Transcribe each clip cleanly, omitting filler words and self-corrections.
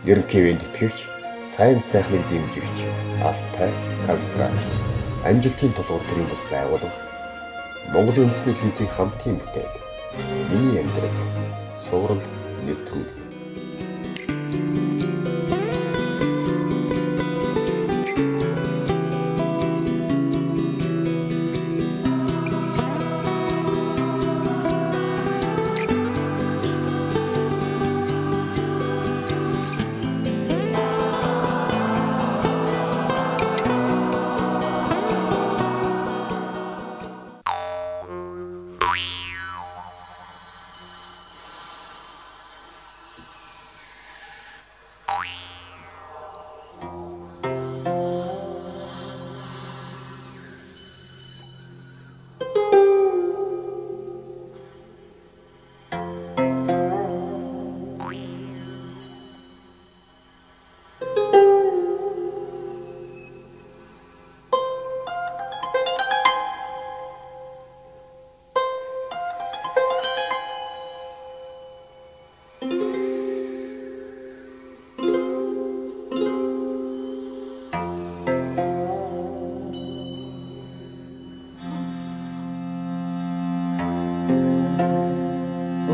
ерөнхийдөө тэтгэгч, сайн сайхныг дэмжигч, Алтай Канстраа, амжилтын тулгуур төрийн бас байгуулга, Монголын үндэсний тэнцвэрийн хамтын бүтээл, миний амьдрал, Сурал нэвтрүүлэг.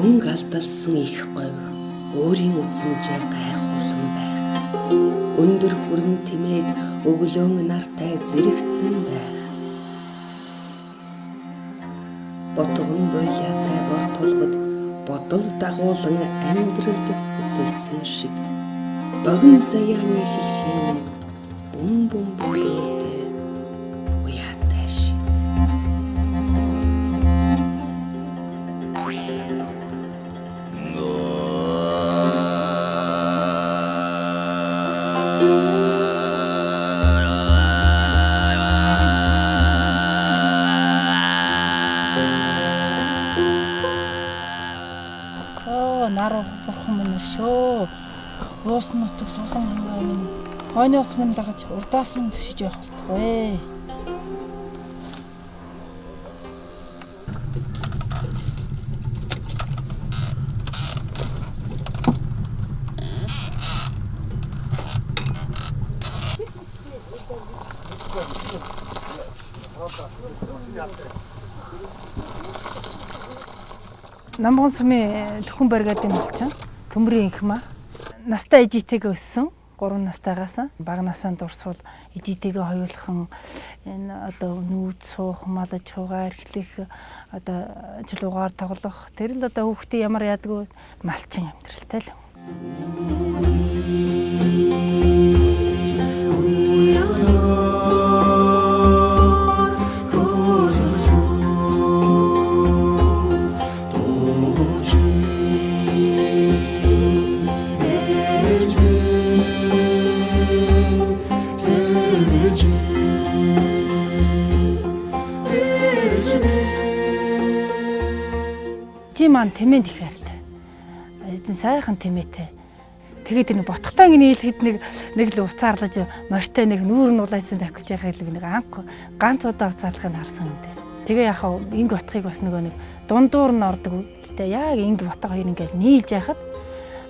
Өнгө алдалсан их говь өөрийн үзмжээ гайхуулан байх. Өндөр хүрэн тимээд өглөөн нартай зэрэгцэн байх. Ботгон бойлоотой бор тулгад бодол дагуулan амьдралд хөтөлсөн шиг. Богино заяаны хэлхий минь бум бөөтэй уяатай шиг. Наруу бурхан минь шүү. Уус нутаг сусан хангай минь. Хойны ус минь лагаж урдаас минь төшиж явах болтугай. Намбон сумын төхөн баригад юм болчихсон. Төмрийн инх маа. Настай ижийтэйгээ өссөн. 3 настайгаас бага насанд дурсвал ижийтэйгээ хоёулхан энэ одоо нүүц суух, малж хугаар эхлэх одоо чулуугаар тоглох. Тэр л одоо хүүхдээ ямар яадгүй малчин амьдралтай л. Жиман тэмээнд их хайртай. Эзэн сайхан тэмээтэй. Тэгээд нэг ботхтаа ингэ нийлэхэд нэг л уцаарлаж морьтой нэг нүүр нь улайсан тавих гэж яхаа нэг анх ганц удаа уцаарлахыг харсан юм дээ. Тэгээ яхаа инг ботхыг бас нэг дундуур нь ордог. Гэтэ яг инг ботго хоёр ингээл нийлж яхад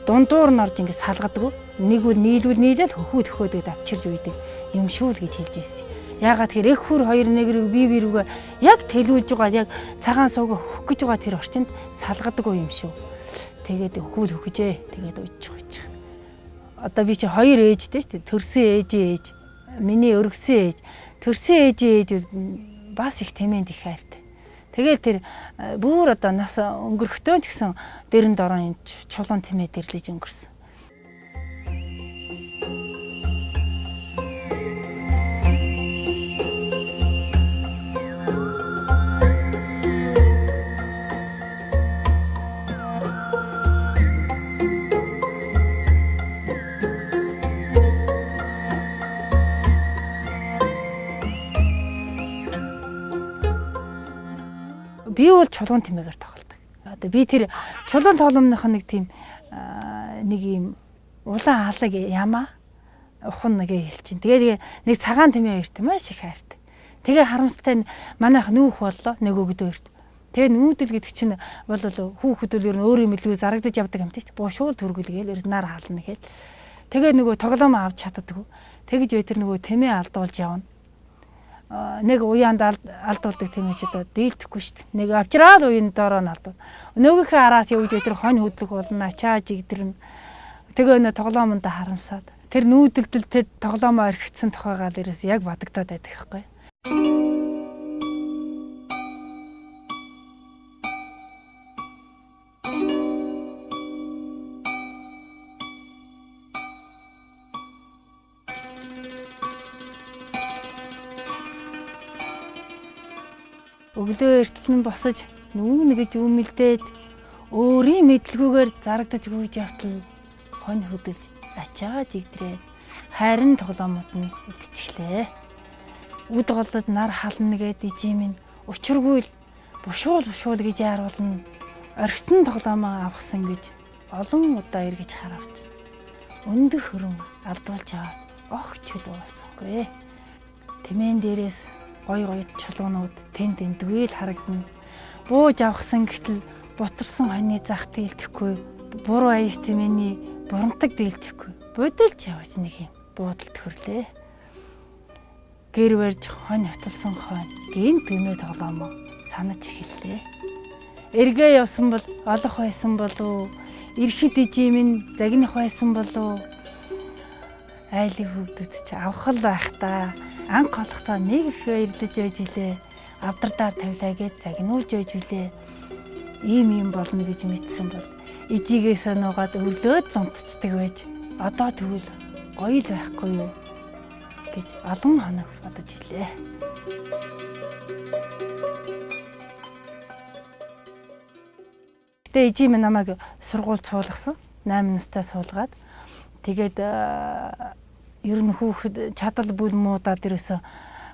дундуур нь орж ингэ салгадаг. Нэг үл нийлүүл нийлэл хөхөөд авчирж үйдэг юм шүү л гэж хэлж ирсэн. Яагаад тэр их хүр хоёр нэгрийг бие биерүүгээ яг тэлүүлж байгаа яг цагаан сууг хөх гэж байгаа тэр орчинд салгадаг юм шүү. Тэгээд хөхүүл хөхжээ. Тэгээд уйж байгаа. Одоо би чи хоёр ээжтэй шүү дээ. Төрсөн ээж, миний өргөсөн ээж. Төрсөн ээж бас их тэмээнд их хайртай. Тэгээд тэр бүр одоо нас өнгөрөхтөө ч гэсэн дэрэнд орон чулуун тэмээ дэрлэж өнгөрсөн. Би бол чулуун тэмээгээр тоглодог. Одоо би тэр чулуун тоглоомных нэг тийм нэг юм улаан хаалаг ямаа ухан нэгэ хэлчин. Тэгээд нэг цагаан тэмээ хоёрт маш их хайртай. Тэгээ харамстай манайх нүүх боллоо нэг өгдөөөрт. Тэгээ нүүдэл гэдэг чинь бол хүүхдүүд ер нь өөр юм илүү зарагдаж явдаг юм тийм. Буушуул төргөлгээл ер нар хаална гэхэл. Тэгээ нөгөө тоглоом авч чаддаггүй. Тэгж өдөр нөгөө тэмээ алдуулж явна. Нэг уяанд алдуулдаг тэмээ ч одоо дийлдэхгүй шүү дээ. Нэг авчраад уян доороо нь алдав. Нөгөөхөө араас явж өдөр хонь хөдлөх болно, ачааж игдэрнэ. Тэгээ нөө тоглоомонд харамсаад тэр нүүдэлдэлтэд тоглоомоо орхицсан тухайгаал ерөөс яг бодогдоод байдаг байхгүй. Өглөө эртлэн босож нүүн гэж үмэлдээд өөрийн мэдлгүйгээр зарагдаж гүйж явтал хонь хөдөлж ачааж игдрээд хайрын тоглоомод нь идчихлээ. Үд голод нар хална гэд ижимэн учиргүй л бушуул гэж яаруулна. Орхисон тоглоомоо авахсан гэж олон удаа эргэж харавч өндөр хөрөн алдуулж аваад огч чөлөө болсонгүй. Тэмээн дээрээс гой чулуунууд тэнд эндгүй л харагдана. Бууж авахсан гэтэл бутарсан хоньны зах дийлдэхгүй, буруу аяс тэмээний бурамтаг дийлдэхгүй. Бодолж явж нэг юм буудалд хөрлөө. Гэр барьж хонь хаталсан хонь гин тэмээ тоглоомоо санаж эхэллээ. Эргээ явсан бол олох байсан болов, ирэхэд ижимэн загних байсан болов. Айлын хөвгдөд ч авах л байх та. Анх олохдоо нэг их баярлаж байж илээ. Авдрадаар тавилаа гэж загнуулж байж билээ. Ийм болно гэж мэдсэн бол ижигээ санаагаад өглөөд дунтцдаг байж одоо тэгвэл гоё л байхгүй юу гэж олон хоног бодож илээ. Тэгээ ижим намайг сургууль цуулгасан. 8 настай суулгаад тэгээд ер нь хүүхэд чадал бүл муудаад ерөөсө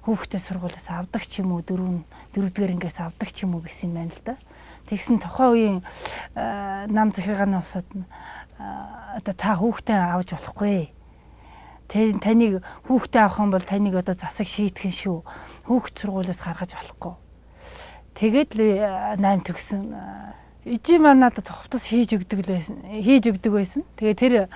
хүүхдээ сургуулиас авдаг ч юм уу дөрөвдүгээр ангиас авдаг ч юм уу гэсэн юм байна л да. Тэгсэн тухайн үеийн нам захиргааны усад одоо та хүүхдээ авч болохгүй. Таныг хүүхдээ авах юм бол таныг одоо засаг шийтгэн шүү. Хүүхд сургуулиас гаргаж болохгүй. Тэгээд л 8 төгсөн. Ижи маань надад хувцас хийж өгдөг байсан. Тэгээ тэр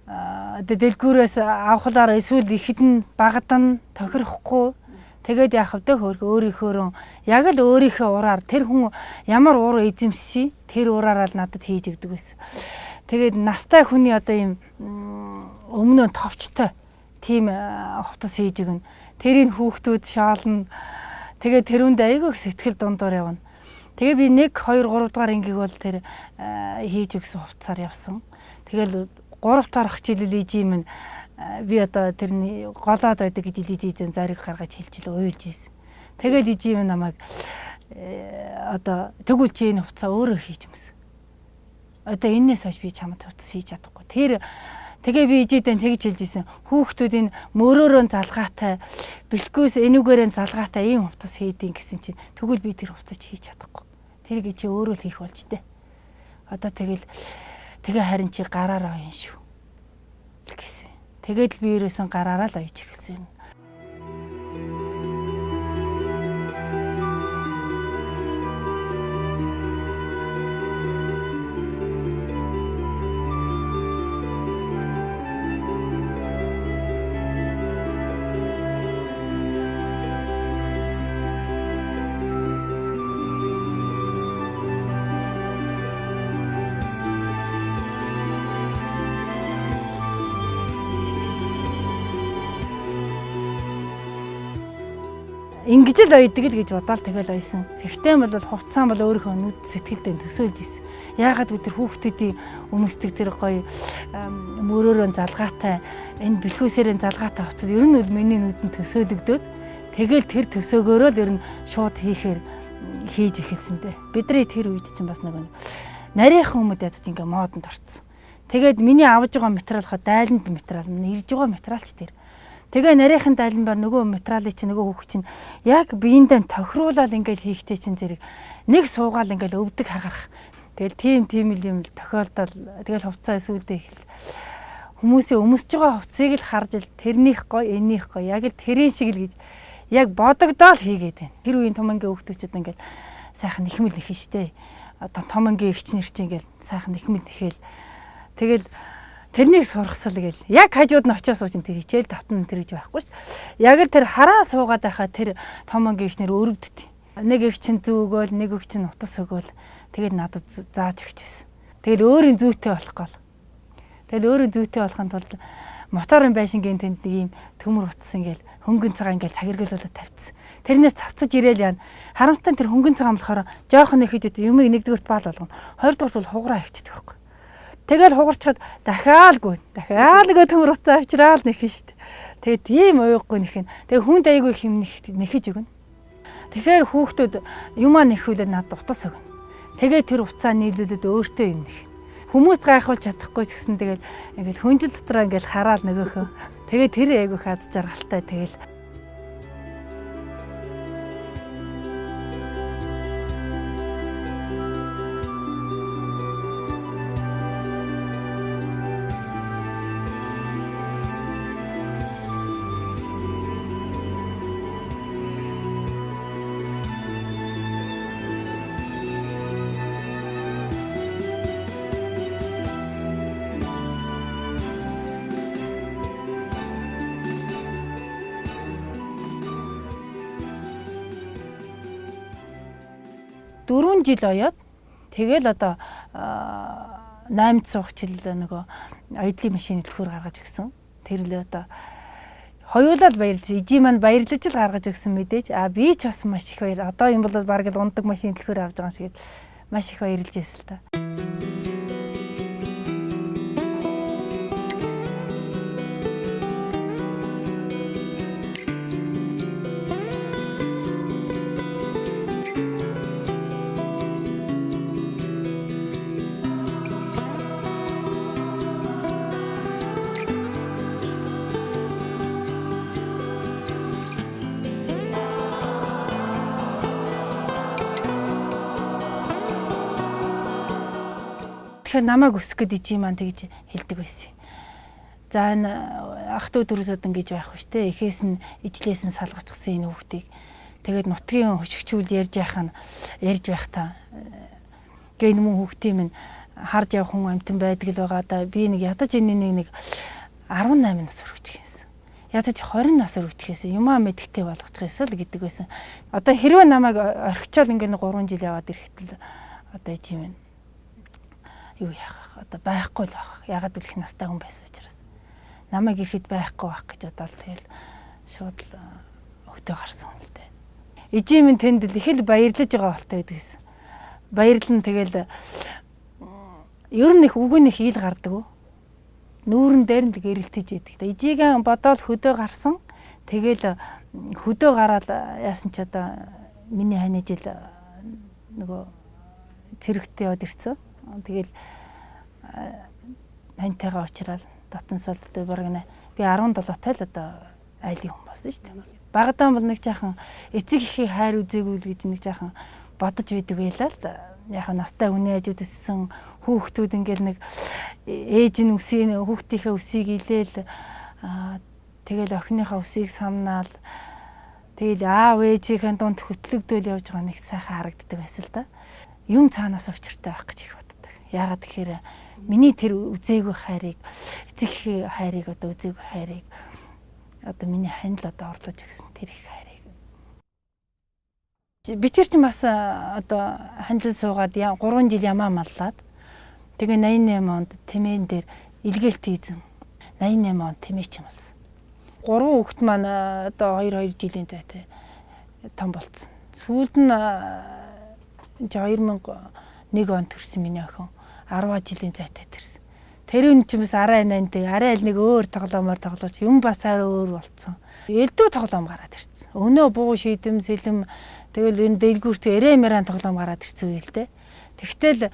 дэлгүүрээс авахлаар эсвэл ихэдэн багадан тохирохгүй. Тэгээд яах вэ өөрийнхөө яг л өөрийнхөө ураар тэр хүн ямар уур эзэмшсэн тэр ураараа л надад хийж өгдөг байсан. Тэгээд настай хүний одоо ийм өмнө товчтой тийм хувцас хийж өгнө. Тэрийн хүүхдүүд шаална. Тэгээд тэрүүнд айгүй сэтгэл дундуур явна. Тэгээ би 1, 2, 3 дугаар ангийг бол тэр хийж өгсөн хувцасаар явсан. Тэгэл 3 дахь жилэл ижим нь би одоо тэрний голоод байдаг гэж ижим зариг гаргаж хэлж уйлж ийсэн. Тэгээд ижим намайг одоо тэгвэл чи энэ хувцас өөрөө хийж юмсан. Одоо энээс хойш би чамд хувцас хийж чадахгүй. Тэгээ би ижидэн тэгж хэлж ийсэн. Хүүхдүүд энэ мөрөөрөө залгаатай бэлтгэвс энүүгээрээ залгаатай ийм хувцас хийдин гэсэн чинь тэгвэл би тэр хувцас хийж чадахгүй. Тэр гэж чи өөрөө л хийх болж тээ. Одоо тэгээ харин чи гараараа юм шүү гэсэн. Тэгээд л би ерөөсөн гараараа л ойж гэсэн. Ингэж л ойдөг л гэж бодоод тэгэл ойсон. Гэхдээ бол хувцсан бол өөрийнхөө нүд сэтгэлдээ төсөөлж исэн. Яагаад бид тэр хүүхдүүдийн өмсдөг тэр гоё мөрөөрөө залгаатай энэ бэлхүүсээрээ залгаатай хувцас ер нь бол миний нүдэнд төсөөлөгдөөд тэгэл тэр төсөөгөөрөө л ер нь шууд хийж эхэлсэндээ. Бидний тэр үед чинь бас нэг нарийнхан хүмүүс ядаж ингээ модонд орцсон. Тэгээд миний авж байгаа материал хаа дайланд материал, ирж байгаа материал ч тэр. Тэгээ нарийнхан дайланбаар нөгөө материалыг чи нөгөө хүүхд чинь яг биендээ тохируулаад ингээл хийхтэй чинь зэрэг нэг суугаал ингээл өвдөг хагарах. Тэгэл тийм л юм тохиолдол тэгэл хувцас сүлдээ ихэл. Хүмүүсийн өмсөж байгаа хувцсыг л харж ил тэрнийх гоё, энийх гоё яг л тэрийн шиг л гэж яг бодогдоол хийгээд байна. Тэр үеийн томонгийн хүүхдүүд ингээл сайхан нэхмэл нэхэн штэ. Одоо томонгийн эгч нар чинь ингээл сайхан нэхмэл нэхэл. Тэгэл тэрнийг сургасал гээл. Яг хажууд нь очиад сууж тэр хичээл татна тэр гэж байхгүй шүү дээ. Яг л тэр хараа суугаад байхаа тэр томон гихнэр өрөвддөг. Нэг их чинь зүү өгөөл, нэг их чинь утас өгөөл. Тэгээд надад зааж өгчээсэн. Тэгэл өөрийн зүйтэй болох гол. Тэгэл өөрийн зүйтэй болохын тулд моторын байшингийн тэнд нэг юм төмөр утас ингээл хөнгөн цагаан ингээл цагэргэлүүлээд тавьчихсан. Тэрнээс цацаж ирээл яана. Харамтан тэр хөнгөн цагаан болохоор жоохон их хэд юмыг нэгдүгürt баал болгоно. Хоёрдугаар бол хугараа авчдаг байхгүй. Тэгэл хугарчхад дахиад нөгөө төмөр утас авчраал нэхэн штт. Тэгээд тийм уйггүй нэхэн. Тэгээд хүнд айгүй их юм нэхэж өгнө. Тэгэхээр хүүхдүүд юмаа нэхүүлээд надад утас өгнө. Тэгээд тэр уцаа нийлүүлээд өөртөө юм нэх. Хүмүүс гайхуулж чадахгүй ч гэсэн тэгэл ингээл хүнжил дотроо ингээл хараад нөгөөхөө. Тэгээд тэр айгүй хаад жаргалтай тэгэл. Дөрвөн жил оёод тэгэл одоо 8 суух жил нөгөө оюутлын машины төлхөр гаргаж өгсөн. Тэр л одоо хоёулаа баярлж, ижи маань баярлаж л гаргаж өгсөн мэдээж. Би ч бас маш их баяр. Одоо юм бол баг л ундаг машины төлхөр авч байгаа шиг маш их баярлж байсан л та. Тэгэхээр намайг өсгөх гэж ижи маань тэгж хэлдэг байсан. За энэ ах トゥ дөрөсөд ингэж байх биш те. Эхээс нь ижлээс нь салгацсан энэ хүүхдийг тэгээд нутгийн хөшгчүүл ярьж байх та. Гээ энэ мөн хүүхдийн минь харж явах хүн амтан байдаг л байгаа да. Би нэг ядаж энэ нэг 18 нас хүрэх гэсэн. Ядаж 20 нас хүрэх гэсэн. Юмаа мэдхтэй болгочихсон л гэдэг байсан. Одоо хэрвээ намайг орхичоод ингээд 3 жил яваад ирэхэд л одоо ижи минь юу яах одоо байхгүй л байх. Ягаад гэвэл их настай хүн байсан учраас. Намайг ирэхэд байхгүй байх гэж бодоод тэгэл шууд өгдөө гарсан юм л дээ. Ижи минь тэнд л их л баярлаж байгаа болтой байдгийсэн. Баярлан тэгэл ер нь их үгүй нэг ил гардаг. Нүүрэн дээр нь гэрэлтэж идэг. Ижигээ бодоод хөдөө гарсан. Тэгэл хөдөө гараад яасан ч одоо миний хань жил нөгөө цэрэгт яваад ирсэн. Тэгэл хантайгаа уучраад дотносол одоо бараг би 17 тал одоо айлын хүн болсон шүү дээ. Багадаа бол нэг жаахан эцэг ихийг хайр үзээгүй л гэж нэг жаахан бодож байдаг байлаа л да. Яг настай хүний ажид өссөн хүүхдүүд ингээл нэг ээж нь үсийг хүүхдийнхээ үсийг илээл тэгэл охиныхаа үсийг самнаал тэгэл аав ээжийнхээ дунд хөтлөгдөөл явж байгаа нэг сайхан харагддаг байсан л да. Юм цаанаас учиртай байх гэж их боддог. Яагаад тэгэхээр миний тэр үзээгүй хайрыг эцэг хайрыг одоо үзээгүй хайрыг одоо миний ханил одоо орлож өгсөн тэр их хайрыг бид тэр чинь бас одоо ханил суугаад 3 жил ямаа маллаад тэгээ 88 онд тэмээн дээр илгээлт хийзэн 88 онд тэмээч юм бас 3 хүүхэд маань одоо 2 жилийн зайтай том болцсон. Сүүлд нь 2001 онд төрсэн миний охин 10 жилийн зайтай төрсэн. Тэр үн чинь бас арай нантай, арай л нэг өөр тоглоомоор тоглож юм бас арай өөр болцсон. Элдв тоглоом гараад ирсэн. Өнөө буу шийдэм сэлэм тэгэл энэ дэлгүүрт эрэмэрэн тоглоом гараад ирсэн үйл дээ. Тэгтэл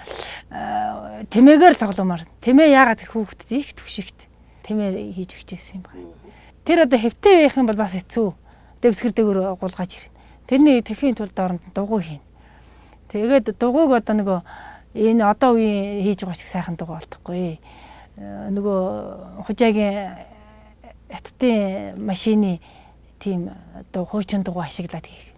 тэмээгээр тоглоомоор тэмээ яагаад тэр хүүхдэд их төвшигт тэмээ хийж өгчээсэн юм байна. Тэр одоо хэвтэй байх юм бол бас хэцүү. Дэвсгэр дээгүүр гулгаж ирнэ. Тэрний тэхийн тулд оронд дугуй хийн. Тэгээд дугуйг одоо нөгөө энэ одоо үеийн хийж байгаа шиг сайхан дугуй болдохгүй. Нөгөө хужаагийн хаттын машины тийм одоо хуучин дугуй ашиглаад хийх.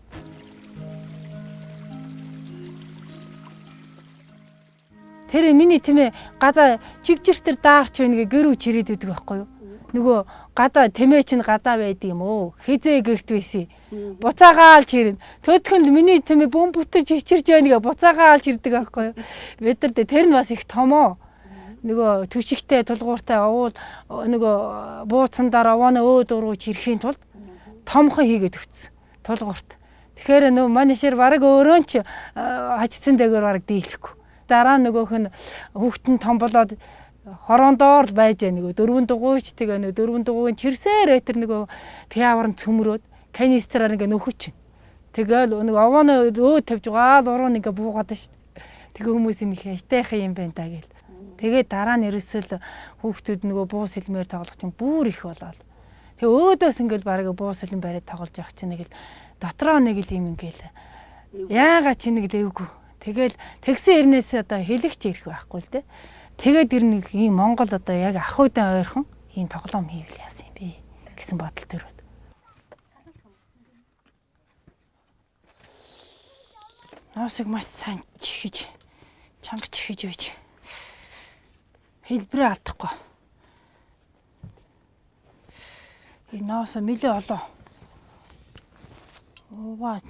Тэр миний тэмээ гадаа чигжиртэр даарч байна гэ гэр үч ирээд байдаг байхгүй юу? Нөгөө гадаа тэмээ чинь гадаа байдаг юм уу? Хизээ гэрт байсан. Буцаагаалж ирнэ. Төдхөн л миний тэмээ бөмбөтөж чичирж байна гэ буцаагаалж ирдэг байхгүй юу? Бид нар тэр нь бас их томоо. Нөгөө түшигтэй тулгууртай уул нөгөө бууцсандаар овооны өөд урууч ирэхийн тулд томхон хийгээд өгсөн. Тулгуурт. Тэгэхээр нөгөө манишэр бараг өөрөө ч хачцсан дээгүүр бараг дийлэхгүй. Дараа нөгөөх нь хүүхдэн том болоод хороондоор л байж байгаа нөгөө дөрвөн дугуйч тэгээ нөгөө дөрвөн дугуйн чирсээр тэр нөгөө пиавар нь цөмрөөд канистраар ингээ нөхөч. Тэгэл нөгөө овооны өөд тавьж байгаа л уруу ингээ буугаад шүү дээ. Тэгээ хүмүүс энэ их айтайхан юм байна та гэл. Тэгээ дараа нь ерөөсөл хүүхдүүд нөгөө буус хэлмээр тоглох чинь бүр их болоод. Тэгээ өөдөөс ингээл бараг буус хэлэн бариад тоглож явах чинь нэг л дотроо нэг л юм ингээл яагаад чи нэг л эвгүй. Тэгэл тэгсэн хэрнээс одоо хэлэгч ирэх байхгүй л дээ. Тэгээд ер нь ийм Монгол одоо яг ах уйдан ойрхон ийм тоглоом хийвэл яасан юм бэ гэсэн бодол төрөөд. Ноосыг маш сайн чихэж, чанга чихэж байж. Хэлбэрээ алдахгүй. Энэ ноосоо нэлээ олоо. Уугаа.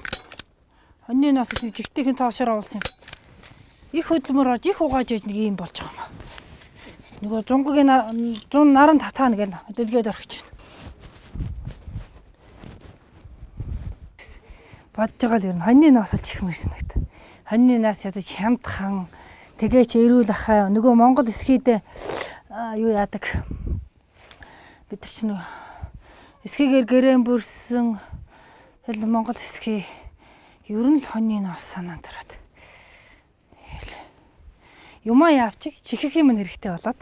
Хоньны ноос жигтэйхэн тоошоор оолсон юм. Их хөдөлмөр ож их угааж яж нэг юм болж байгаа юм. Нөгөө зунгагийн зун наран татаана гэл дэлгээд орчих. Бодж байгаа л ер нь хоньны ноосоо чихмэрсэн гэдэг. Хоньны нас ядаж хямдхан тэгээч эрүүл ахаа нөгөө Монгол эсхийдээ юу яадаг. Бид нар ч нөгөө эсхийгээр гэрээн бүрсэн хэл Монгол эсхий ер нь л хоньны ноос санаанд ороод. Юмаа яавчих чихэх юм хэрэгтэй болоод.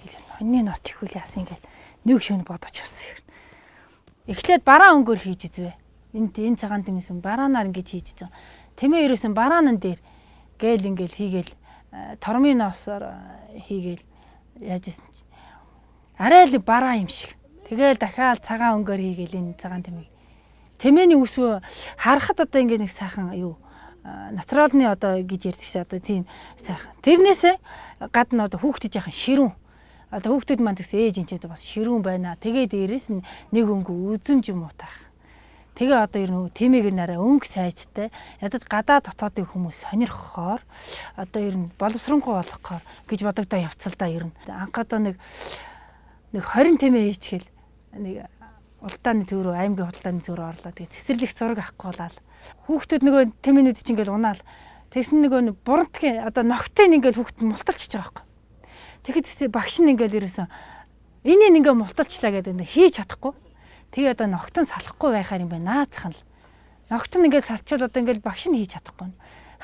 Тэгэл хоньны ноос чихвэл яасан гэл нэг шөнө бодож явсан юм. Эхлээд бараа өнгөөр хийж извэ. Энэ цагаан тэмээс бараанаар ингэж хийж байгаа. Тэмээ ерөөсөн бараанан дээр гээл ингээл хийгээл тормын ноосоор хийгээл яаж исэн чи. Арай л бараа юм шиг. Тэгэл дахиад цагаан өнгөөр хийгээл энэ цагаан тэмээ. Тэмээний үсвэ харахад одоо ингээ нэг сайхан юу натуралны одоо гэж ярьдаг чи одоо тийм сайхан. Тэрнээсээ гадна одоо хүүхдэд яхан ширүүн. Одоо хүүхдүүд маань тэгсэн ээж энэ ч бас ширүүн байна. Тэгээ дээрээс нэг өнгө үзэмж юм уу таах. Тэгээ одоо ер нь тэмээгэр нараа өнгө сайжтай ядаж гадаа дотоодын хүмүүс сонирхохоор одоо ер нь боловсронгуй болгохоор гэж бодогдоо явцал да ер нь. Анхадаа нэг 20 тэмээ хийчихэл нэг улдааны төв рүү аймгийн худалдааны төв рүү орлоо. Тэгээ цэцэрлэг зураг авахгүй болоод хүүхдүүд нөгөө тэмээнүүд чинь ингээл унаал. Тэгсэн нөгөө бурантгийн одоо ногтын ингээл хүүхд нь мулталчихж байгаа байхгүй. Тэгэхэд багш нь ингээл ерөөсөн энийг ингээ мулталчлаа гэдэг нь хийж чадахгүй. Тэгээ одоо ногтон салахгүй байхаар юм байна наацхан л. Ногтон ингээл салчвал одоо ингээл багш нь хийж чадахгүй.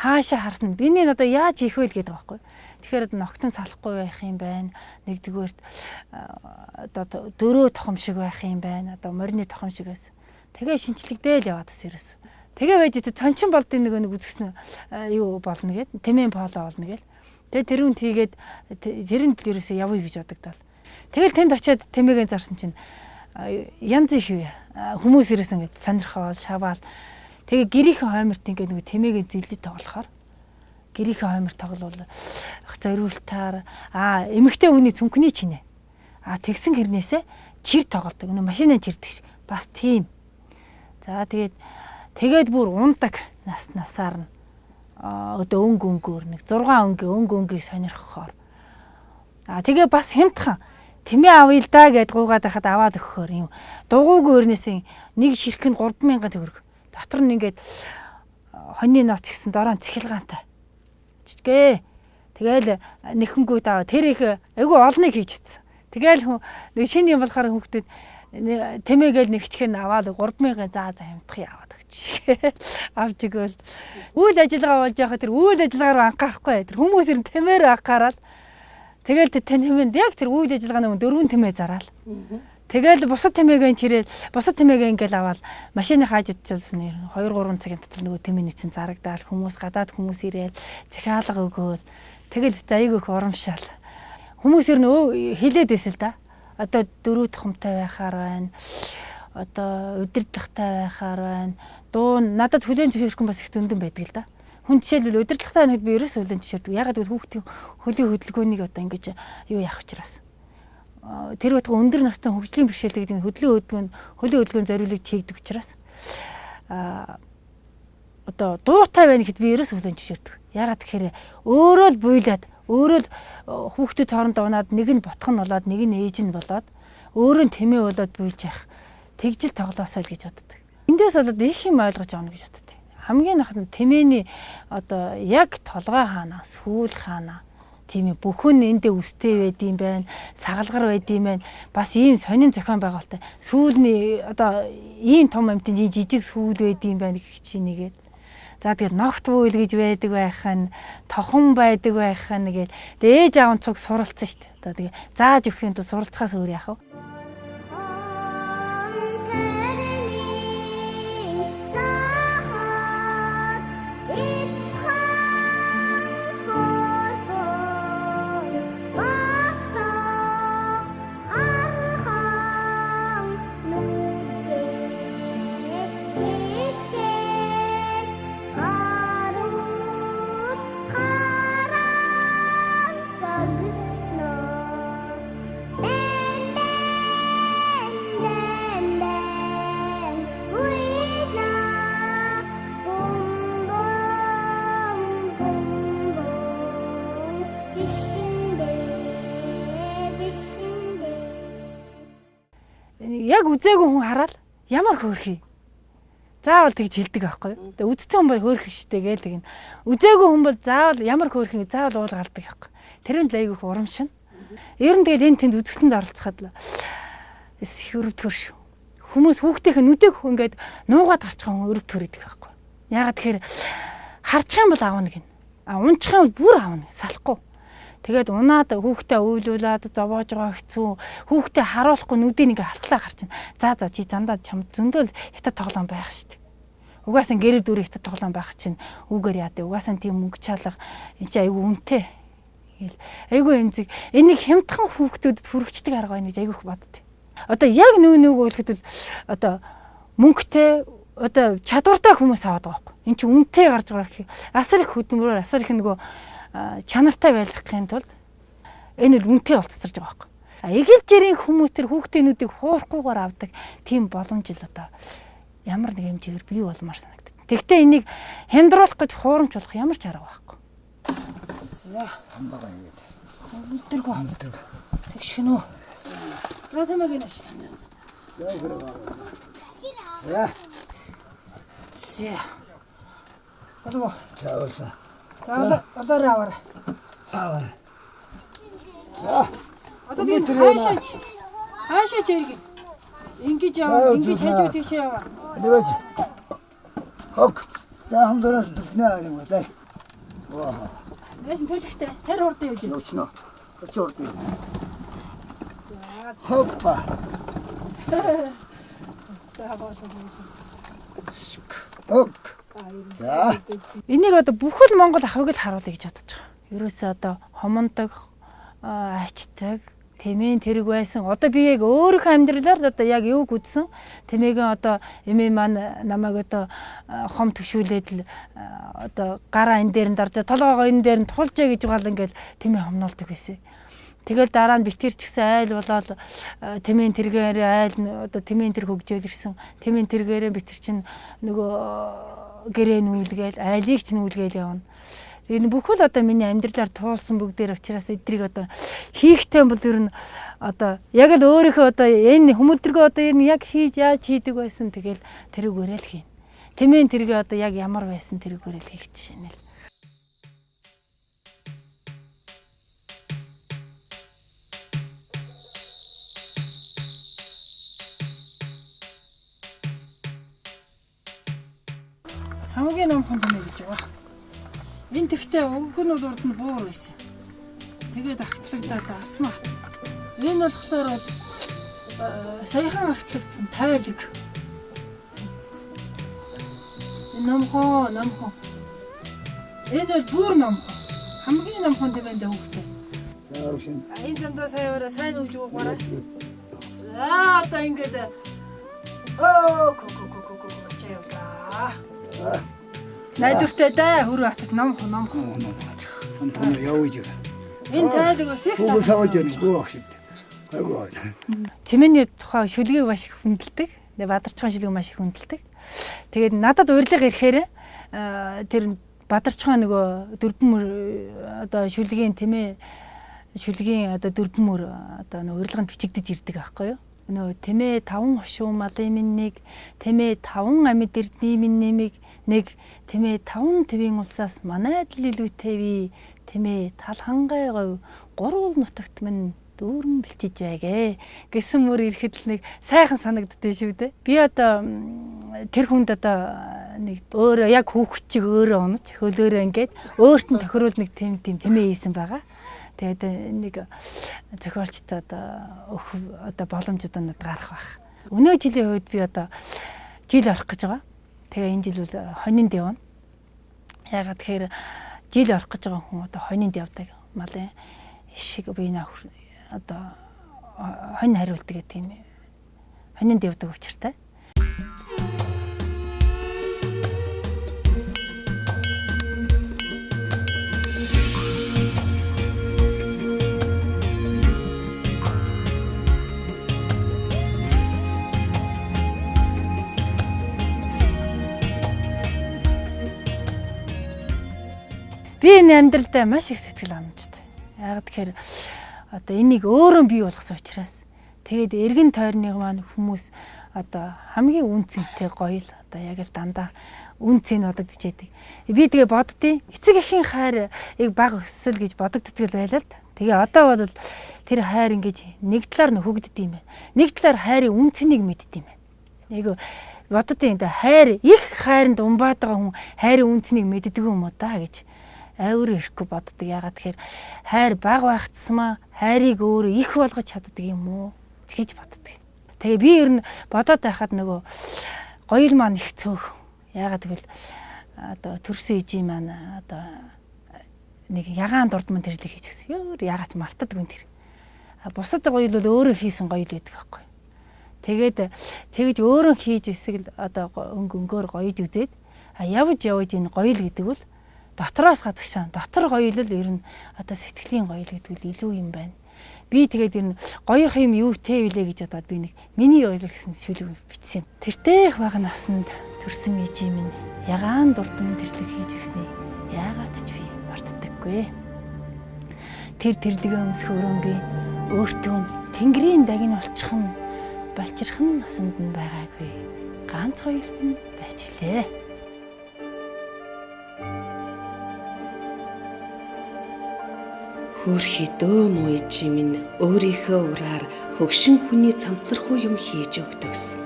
Хаашаа харсан биний одоо яаж хийх вэ гэдэг байхгүй. Тэгэхээр одоо ногтон салахгүй байх юм байна. Нэгдүгээрт одоо дөрөө тохом шиг байх юм байна. Одоо морины тохом шиг байсан. Тэгээ шинчлэгдээл яваад бас ерөөс. Тэгээ байж тэ цончин болдын нэг үзгсэн юу болно гэд тэмээн поло болно гэл. Тэгээ тэрүүнд хийгээд тэрэнд л ерөөсөө явъя гэж бодогдол. Тэгэл тэнд очиад тэмээгээ зарсан чинь янз их хүмүүс ирсэн ингээд сонирхоод шаваал. Тэгээ гэрийнхэн хойморт ингээд нэг тэмээгээ зэлдэж тоглохоор гэрийнхэн хоймор тоглол зориултаар эмэгтэй хүний цүнхний чинээ. Тэгсэн хэрнээсээ чир тоглодог. Өнөө машинаа чирдэг бас тийм. За тэгээд бүр ундаг насаар нь одоо өнгөөр нэг 6 өнгөийг сонирхохоор. Тэгээ бас хямдхан тэмээ авъя л да гэд гуугаад байхад аваад өгөхөөр юм. Дугуйг өөрнөөс нэг ширхэг нь 3000 төгрөг. Дотор нь ингээд хоньны ноос гэсэн дороо цэхилгаантай. Жижигэ. Тэгээл нэхэнгүүд аваа тэр их айгүй олныг хийж ицсэн. Тэгээл нэг шинэ юм болохоор хүүхдэд тэмээгээл нэгчхэн аваад 3000 заа хямдах яваад өгч. Авч игэл үйл ажиллагаа болж байхад тэр үйл ажиллагаа руу анхаарахгүй. Тэр хүмүүс ирэн тэмээр анхаарал. Тэгэл тэмээнд яг тэр үйл ажиллагааны 4 тэмээ зараал. Тэгэл бусад тэмээгээ чирээд бусад тэмээгээ ингээл аваад машины хааж идчихсэн 2-3 цагийн дотор нөгөө тэмээний чинь зарагдаал хүмүүс гадаад хүмүүс ирээд захиалга өгөөл. Тэгэл айгүй их урамшаал. Хүмүүс ер нь хилээд байсан л да. Одоо 4 тохомтой байхаар байна. Одоо удирдлагтай байхаар байна. Дуу надад хүлэн зөвшөөрөх бас их зөндөн байдаг л да. Хүн жишээлбэл удирдлагатай нэг би ерөөсөө хөлөө жишээрдэг. Ягаад гэвэл хүүхдийн хөлийн хөдөлгөөнийг одоо ингэж юу яах учраас. Тэр байтугай өндөр настай хөгжлийн бэрхшээл гэдэг хөлийн хөдөлгөөнд зориулж хийгдэг учраас одоо дуутай байна гэхэд би ерөөсөө хөлөө жишээрдэг. Ягаад гэхээр өөрөө л буйлаад өөрөө л хүүхдүүд хоорондоо унаад нэг нь ботхон болоод нэг нь ээж нь болоод өөрөө нь тэмээ болоод буйлж явах. Тэгжил тоглоосоо л гэж боддог. Эндээс болоод их юм ойлгож авна гэж боддог. Хамгийн анх нь тэмээний одоо яг толгой хаана, сүүл хаана тийм ээ бүхэн эндээ үстэй байд юм байна, сагалгар байд юм байна. Бас ийм сонин зохион байгуулалттай. Сүүлний одоо ийм том амтын жижиг сүүл байд юм байна гэх чинь нэгээд. За тэгээд ногт бүйл гэж байдаг байх нь, тохон байдаг байх нь гээл. Тэгээд ээж аав нь цуг суралцсан шүү дээ. Одоо тэгээд зааж өгөхийн тулд суралцахаас өөр яах вэ? Яг үзээгүй хүн хараад ямар хөөрхий. Заавал тэгж хэлдэг байхгүй юу? Тэгээ үзсэн хүн бол хөөрхий штэ гээл тэгнэ. Үзээгүй хүн бол заавал ямар хөөрхий заавал уулгалдаг байхгүй. Тэр нь л айгүйх урамшина. Ер нь тэгээд энэ тэнд үзэсгэлэнд оролцоход л их өрөвдгөр шүү. Хүмүүс хүүхдийнх нь нүдэг ингээд нуугаад гарчих хүн өрөвдгөр идэг байхгүй. Ягаад тэгэхээр харчих юм бол аавна гин. Унчих юм бол бүр аавна салахгүй. Тэгээд унаад хүүхдээ уйлуулад зовоож байгаа хэцүү. Хүүхдээ харуулахгүй нүдийг ингээ халахлаа гарч байна. За чи зандаа чам зөндөл хятад тоглоом байх штеп. Угаасаа гэрээ дүрээ хятад тоглоом байх чинь үгээр яа дээ. Угаасаа тийм мөнгө чалга энэ чи айгүй үнэтэй. Гэл айгүй эмзэг. Энийг хямдхан хүүхдүүдэд хүргэждэг арга байна гэж айгүйх боддیں۔ Одоо яг нэг ойлгоход л одоо мөнгөтэй одоо чадвартай хүмүүс аваад байгаа байхгүй. Энд чи үнэтэй гарч байгаа гэх. Асар их хөдөлмөрөөр асар их нөгөө чанартай байлгахын тулд энэ л үнэтэй болцсорж байгаа байхгүй. Эгэл жирийн хүмүүс тэр хүүхдэнүүдийг хуурахгүйгээр авдаг тийм боломж л одоо ямар нэг хэмжээгээр бий болмаар санагдав. Тэгвэл энийг хямдруулах гэж хуурамч болох ямар ч арга байхгүй. За хамбага ингэ. Өдөргөө. Тэгшгэн үү. За тамаг энэ ашиг. За гэрээ. За. За. Болов. Чаалса. За одоо аваа. Аваа. За. Одоо би хаашаач иргэн. Ингэж яваа, ингэж хажуу тийш яваа. Дэвэж. Хог. За хамдраас төгнөө юм уу? Ваа. Нэшин төлөхтэй. Тэр урд явж байна. Өчнө. Өч урд юм. За. Хоппа. За боолоо. Хог. За. Энийг одоо бүхэл Монгол ахыг л харуулъя гэж бодож байгаа. Ерөөсөө одоо хомондог, ачдаг, тэмээн тэрэг байсан. Одоо би яг өөрийнхөө амьдралаар одоо яг юуг үзсэн. Тэмээгийн одоо эмээ маань намайг одоо хом төвшүүлээд л одоо гараа энэ дээр нь дарж толгоогоо энэ дээр нь тулжээ гэж гал ингээл тэмээ хомнолдог байсан. Тэгэл дараа нь битгэр ч гэсэн айл болоод тэмээн тэргээр айл одоо тэмээн тэр хөгжөөд ирсэн. Тэмээн тэргээрээ битгэр чинь нөгөө гэрээ нүүлгээл айлыг ч нүүлгээл явна. Энэ бүхэл одоо миний амьдралаар туулсан бүгдээр учраас эдрийг одоо хийхтэй бол ер нь одоо яг л өөрийнхөө одоо энэ хүмүүлдэргөө одоо ер нь яг хийж яаж хийдэг байсан тэгэл тэрүүгээрээ л хийн. Тэмээн тэргээ одоо яг ямар байсан тэрүүгээрээ л хийх жишээ нэ. Хамгийн номхон тэмээ гэж байгаа. Энэ тэгтээ өнгөн бол урд нь буур байсан. Тэгээд агтлагдаад асмаат. Энэ болохоор бол саяхан агтлагдсан тайлэг. Энэ номхон. Энэ бол бүр номхон. Хамгийн номхон тэмээндээ хөвгтэй. За өгшин. Энэ зөндөө саяараа сайн үж өгөөрэй. За одоо ингээд чаявлаа. Найдвартай да хөрөө атас ном. Он явж. Энэ тайлг бас их Уг савж яах вэ? Айгуу. Чимээний тухай шүлгийг маш их хүндэлдэг. Бадарчхан шүлгийг маш их хүндэлдэг. Тэгээд надад урилга ирэхээр тэр Бадарчхан нөгөө дөрвөн одоо шүлгийн тэмээ шүлгийн одоо дөрвөн мөр одоо нөгөө урилганд бичигдэж ирдэг байхгүй юу? Нөгөө тэмээ 5 хошуу малын минь нэг, тэмээ 5 амьд эрдний минь нэмийг нэг, тэмээ 5 твийн улсаас манайд л илүүтэй ви, тэмээ тал хангай говь гурвал нутагт минь дүүрэн бэлчиж байгээ гэсэн мөр ирэхэд л нэг сайхан санагддээ шүү дээ. Би одоо тэр хүнд одоо нэг өөрөө яг хүүхэд чиг өөрөө унаж хөлөөрөө ингээд өөрт нь тохируул нэг тийм тэмээ хийсэн байгаа. Тэгээд нэг зохиолчтой одоо боломжтой надад гарах байх. Өнөө жилийн үед би одоо жил орох гэж байгаа. Тэгээ энэ жил бол хонинд явна. Ягаад тэгэхээр жил орох гэж байгаа хүн одоо хонинд явдаг малын шиг би наа одоо хонь хариулдаг гэх тийм хонинд явдаг учиртай. Би энэ амьдралдаа маш их сэтгэл ханамжтай. Яг тэгэхээр одоо энийг өөрөө бий болгосон учраас тэгээд эргэн тойрны маань хүмүүс одоо хамгийн үнцэнтэй гоё л одоо яг л дандаа үнцэн бодогдож байдаг. Би тэгээ боддیں۔ Эцэг эхийн хайрыг баг өссөл гэж бодогддог байлаа л. Тэгээ одоо бол тэр хайр ингэж нэг талаар нь хөгддөг юм байна. Нэг талаар хайрын үнцнийг мэддэг юм байна. Нэг боддیں۔ Хайр их хайранд умбаад байгаа хүн хайрын үнцнийг мэддэг юм уу да гэж өөр ирэхгүй боддог. Ягаад тэгэхээр хайр баг байх тусмаа хайрыг өөрөө их болгож чаддаг юм уу гэж боддог. Тэгээ би ер нь бодоод байхад нөгөө гоёл маань их цөөх. Ягаад гэвэл одоо төрсөн ижи маань одоо нэг ягаан дурдман тэрлэг хийж гисэн. Ягаад мартдаг юм тэр. Бусад гоёл бол өөрөө хийсэн гоёл байдаг байхгүй. Тэгээд тэгж өөрөө хийж эсэл одоо өнгөөр гоёж үзээд явж энэ гоёл гэдэг бол дотроос гадагшаа дотор гоёлол ер нь одоо сэтгэлийн гоёл гэдэг нь илүү юм байна. Би тэгээд ер нь гоёх юм юутэй вүлээ гэж бодоод би нэг миний гоёл гэсэн шүлэг бичсэн юм. Тэртээ их бага наснд төрсөн ижи минь ягаан дурдман тэрлэг хийж гиснээ яагаад ч би мартдаггүй. Тэр тэрлэгээ өмсөх өрөө би өөртөө тэнгэрийн дагин олчихын балчирхан насанд нь байгаагүй. Ганц гоёл нь байж лээ. Хөөрхий дөө мүйжи минь өөрийнхөө ураар хөгшин хүний цамцархуу юм хийж өгдөгсөн.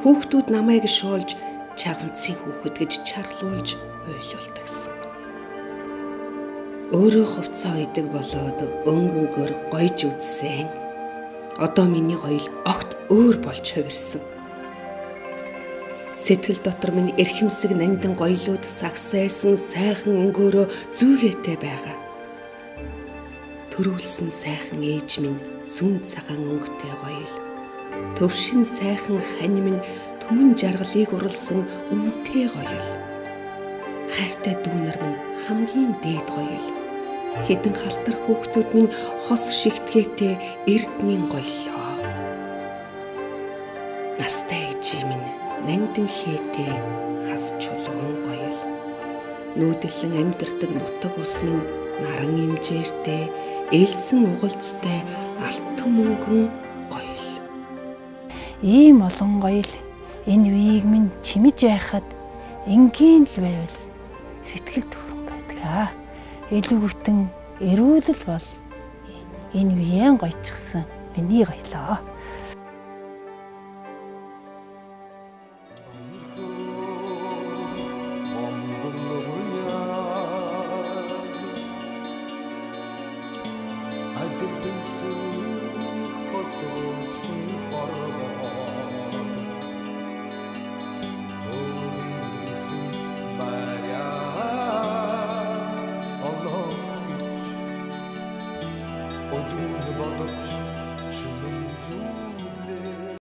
Хүүхдүүд намайг шуулж чагнцгийн хүүхэд гэж чарлуулж уйлуулдагсан. Өөрөө хувцаа ойдаг болоод өнгөнгөөр гойж үзсэн. Одоо миний гоёл огт өөр болж хувирсан. Сэтгэл дотор минь эрхэмсэг нандин гоёлууд сагсайсан сайхан өнгөөрөө зүүгээтэй байгаа. Төрүүлсэн сайхан ээж минь сүн цагаан өнгөтэй гоёл. Төвшин сайхан хань минь түмэн жаргалыг урлсан үнэтэй гоёл. Хайртай дүүнэр минь хамгийн дээд гоёл. Хэдэн халтар хүүхдүүд минь хос шигтгээтэй эрдний гоёлоо. Настай ээжи минь нандин хээтэй хас чулуун гоёл. Нүүдэлэн амьдардаг нутаг ус минь наран имжээртэй элсэн угалцтай алтан мөнгөн гоёл. Ийм олон гоёл энэ үеийг минь чимэж байхад энгийн л байвал сэтгэл төрөн байдаг. Илүүгүтэн эрүүлэл бол энэ үеийн гоёчгсан миний гоёлоо.